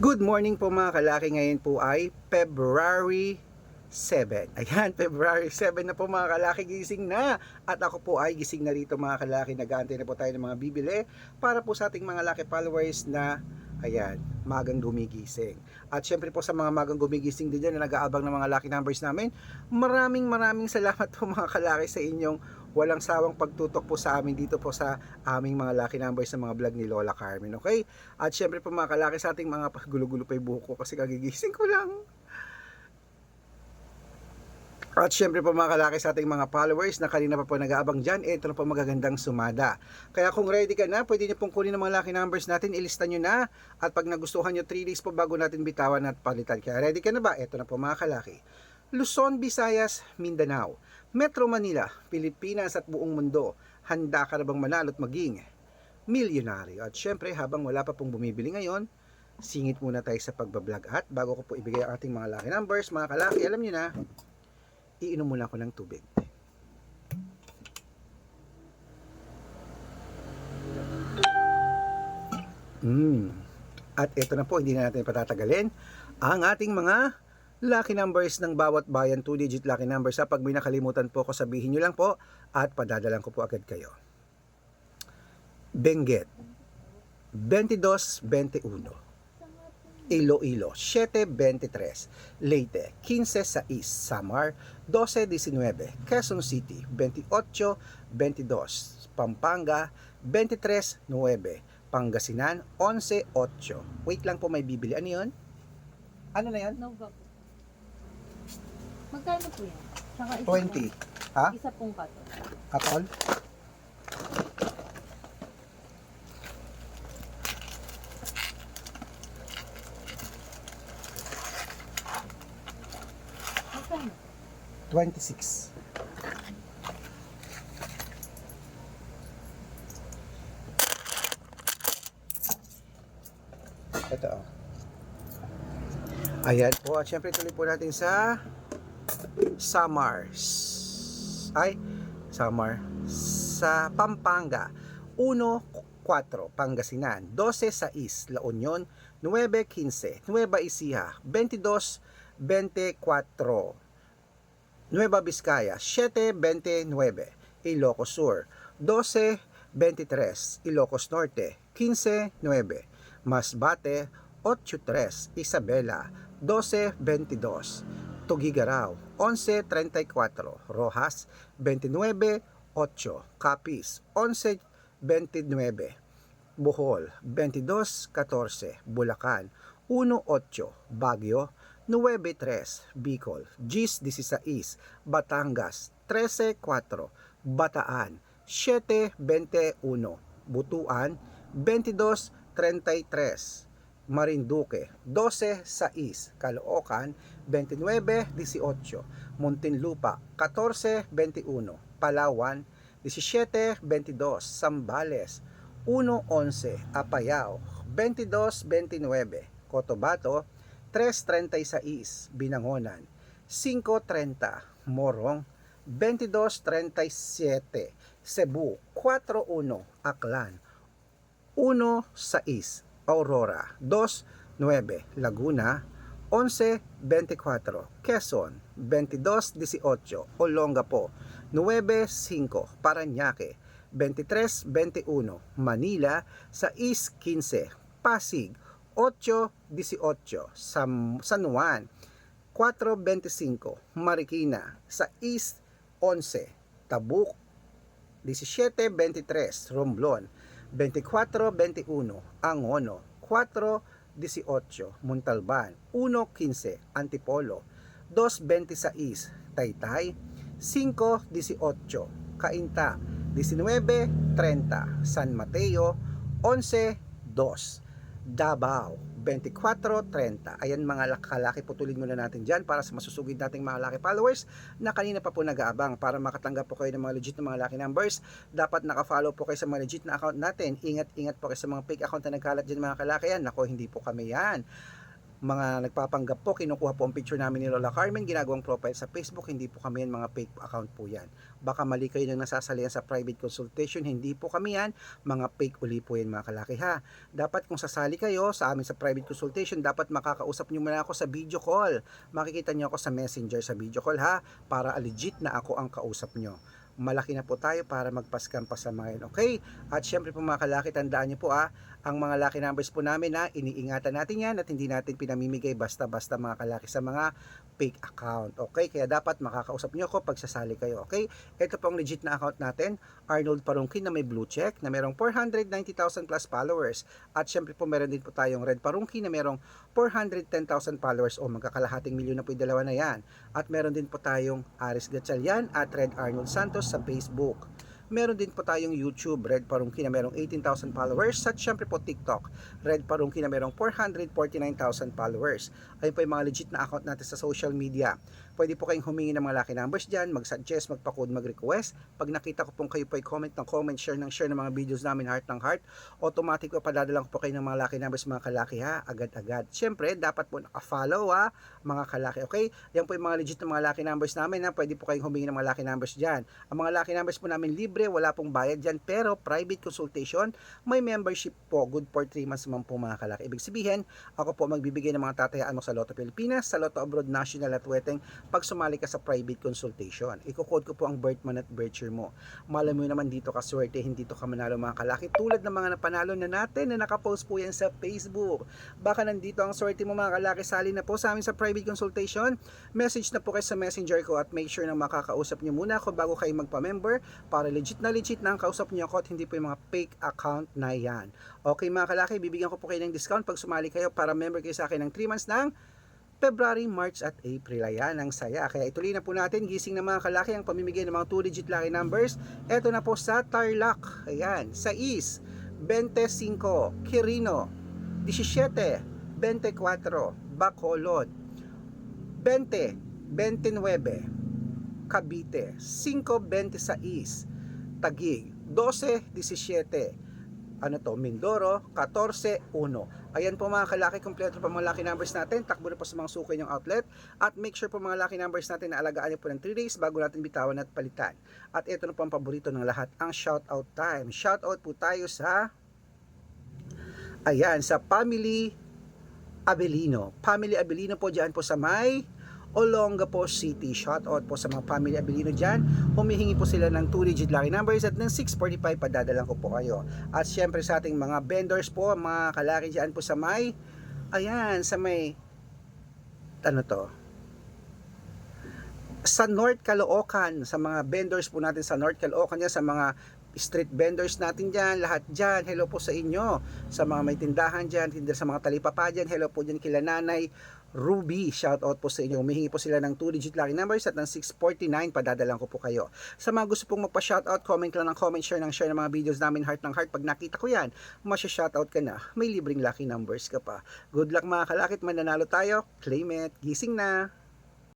Good morning po mga kalaki. Ngayon po ay February 7. Ayan, February 7 na po mga kalaki, gising na. At ako po ay gising na rito mga kalaki. Nag-aantay na po tayo ng mga bibili para po sa ating mga laki followers na ayan, magang gumigising. At syempre po sa mga magang gumigising din dyan na nag-aabang ng mga lucky numbers namin, maraming salamat po mga kalaki sa inyong walang sawang pagtutok po sa amin dito po sa aming mga lucky numbers sa mga vlog ni Lola Carmen, okay? At syempre po mga kalaki, sa ating mga gulo-gulo pa yung buhok ko kasi kagigising ko lang. At syempre po mga kalaki, sa ating mga followers na kanina pa po nag-aabang dyan, ito na po magagandang sumada. Kaya kung ready ka na, pwede nyo pong kunin ang mga lucky numbers natin, ilista nyo na. At pag nagustuhan nyo, 3 days po bago natin bitawan at palitan. Kaya ready ka na ba? Ito na po mga kalaki. Luzon, Visayas, Mindanao, Metro Manila, Pilipinas at buong mundo. Handa ka na bang manalo at maging milyonaryo? At syempre, habang wala pa pong bumibili ngayon, singit muna tayo sa pagbablog. At bago ko po ibigay ang ating mga lucky numbers, mga kalaki, alam nyo na, iinom muna ako ng tubig. At ito na po, hindi na natin patatagalin ang ating mga lucky numbers ng bawat bayan, 2-digit lucky numbers. Sa pag may nakalimutan po ko, sabihin nyo lang po at padadalan ko po agad kayo. Benguet, 22-21. Iloilo, 7-23. Leyte, 15-6. Samar, 12-19. Quezon City, 28-22. Pampanga, 23-9. Pangasinan, 11-8. Wait lang po, may bibili. Ano yun? Ano na yan? Nova po. Magkano po yan? Saka isa 20. Ha? Isa pong kato. Katol? Magkano? 26. Ito oh. Ayan po. At syempre tuloy po natin sa Samar. Samar. Sa Pampanga. 1-4. Pangasinan. 12-6. La Union. 9-15. Nueva Ecija. 22-24. Nueva Vizcaya, 7-29. Ilocos Sur, 12-23. Ilocos Norte, 15-9. Masbate, 8-3. Isabela, 12-22. Tuguegarao, 11-34. Rojas, 29-8. Capiz, 11-29. Bohol, 22-14. Bulacan, 1-8. Baguio, 9-3. Bicol, 10-16. Batangas, 13-4. Bataan, 7-21. Butuan, 22-33. Marinduque, 12-6. Caloocan, 29-18. Muntinlupa, 14-21. Palawan, 17-22. Zambales, 1-11. Apayao, 22-29. Cotabato, 3.36. Binangonan, 5.30. Morong, 22.37. Cebu, 4.1. Aklan, 1.6. Aurora, 2.9. Laguna, 11.24. Quezon, 22.18. Olongapo, 9.5. Parañaque, 23.21. Manila, 6.15. Pasig, 8-18. San Juan, 4-25. Marikina, 6-11. Tabuk, 17-23. Romblon, 24-21. Angono, 4-18. Montalban, 1-15. Antipolo, 2-26. Taytay, 5-18. Cainta, 19-30. San Mateo, 11-2. Davao, 24-30. Ayan mga kalaki, putulin muna natin dyan para sa masusugid nating mga laki followers na kanina pa po nag-aabang. Para makatanggap po kayo ng mga legit na mga laki numbers, dapat naka-follow po kayo sa mga legit na account natin. Ingat po kayo sa mga fake account na nagkalat dyan mga kalaki yan. Nako, hindi po kami yan. mga nagpapanggap po, kinukuha po ang picture namin ni Lola Carmen, ginagawang profile sa Facebook, hindi po kami yan, mga fake account po yan. Baka mali kayo nang nasasalihan sa private consultation, hindi po kami yan, mga fake uli po yan mga kalaki ha. Dapat kung sasali kayo sa amin sa private consultation, dapat makakausap nyo muna ako sa video call. Makikita nyo ako sa messenger sa video call ha, para legit na ako ang kausap nyo. Malaki na po tayo para magpa-scam pa sa mga yun, okay? At syempre po mga kalaki, tandaan nyo po ang mga lucky numbers po namin iniingatan natin yan at hindi natin pinamimigay basta-basta mga kalaki sa mga fake account, okay? Kaya dapat makakausap nyo ako pag sasali kayo, okay? Ito po ang legit na account natin, Arnold Parungkin na may blue check, na merong 490,000 plus followers. At syempre po meron din po tayong Red Parungkin na merong 410,000 followers o magkakalahating milyon na po yung dalawa na yan. At meron din po tayong Aris Gatchalian at Red Arnold Santos sa Facebook. Meron din po tayong YouTube, Red Parungkin na merong 18,000 followers. At syempre po TikTok, Red Parungkin na merong 449,000 followers. Ayun po yung mga legit na account natin sa social media. Pwede po kayong humingi ng mga lucky numbers dyan, mag-suggest, magpa-code, mag-request. Pag nakita ko pong kayo po ay comment ng comment, share ng mga videos namin, heart ng heart, automatic po padadalang ko po kayo ng mga lucky numbers mga kalaki ha, agad-agad. Syempre, dapat po naka-follow mga kalaki, okay? Yan po yung mga legit na mga lucky numbers namin ha, pwede po kayong humingi ng mga lucky numbers dyan. Ang mga lucky numbers po namin libre, wala pong bayad dyan, pero private consultation, may membership po, good for 3 months naman po mga kalaki. Ibig sabihin, ako po magbibigay ng mga tatayaan mo sa Lotto Pilipinas, sa Lotto Abroad National at Weteng, pag sumali ka sa private consultation. Iko-code ko po ang birth month at birth year mo. Malam mo naman dito ka swerte, hindi to ka manalo mga kalaki. Tulad ng mga napanalo na natin na nakapost po yan sa Facebook. Baka nandito ang swerte mo mga kalaki, sali na po sa amin sa private consultation. Message na po kayo sa messenger ko at make sure na makakausap nyo muna ako bago kayo magpa-member para legit na ang kausap nyo ako at hindi po yung mga fake account na yan. Okay mga kalaki, bibigyan ko po kayo ng discount pag sumali kayo para member kayo sa akin ng 3 months ng February, March at April. Ayan, ang saya. Kaya ituloy na po natin, gising na mga kalaki, ang pamimigay ng mga 2-digit lucky numbers. Ito na po sa Tarlac. Ayan, sa East, 25, Quirino, 17, 24, Bacolod, 20, 29, Cavite, 5-26, Taguig, 12-17, Mindoro, 14-1. Ayan po mga kalaki, kompleto pa mga lucky numbers natin. Takbo na po sa mga suki ng outlet. At make sure po mga lucky numbers natin na alagaan niyo po ng 3 days bago natin bitawan at palitan. At ito na po ang paborito ng lahat, ang shoutout time. Shoutout po tayo sa sa Family Abelino. Family Abelino po dyan po sa may Olongapo City. Shoutout po sa mga Family Abelino dyan. Humihingi po sila ng 2-digit lucky numbers at ng 645 padadalang ko po kayo. At syempre sa ating mga vendors po, mga kalaki dyan po sa may sa may sa North Caloocan, sa mga vendors po natin sa North Caloocan dyan, sa mga street vendors natin dyan, lahat dyan, hello po sa inyo. Sa mga may tindahan dyan, sa mga talipapa dyan, hello po dyan kila Nanay Ruby, shout out po sa inyo. Humihingi po sila ng 2-digit lucky numbers at ng 649, padadalang ko po kayo. Sa mga gusto pong magpa-shoutout, comment lang ng comment, share ng mga videos namin, heart ng heart. Pag nakita ko yan, masya-shoutout ka na, may libreng lucky numbers ka pa. Good luck mga kalakit, mananalo tayo, claim it, gising na!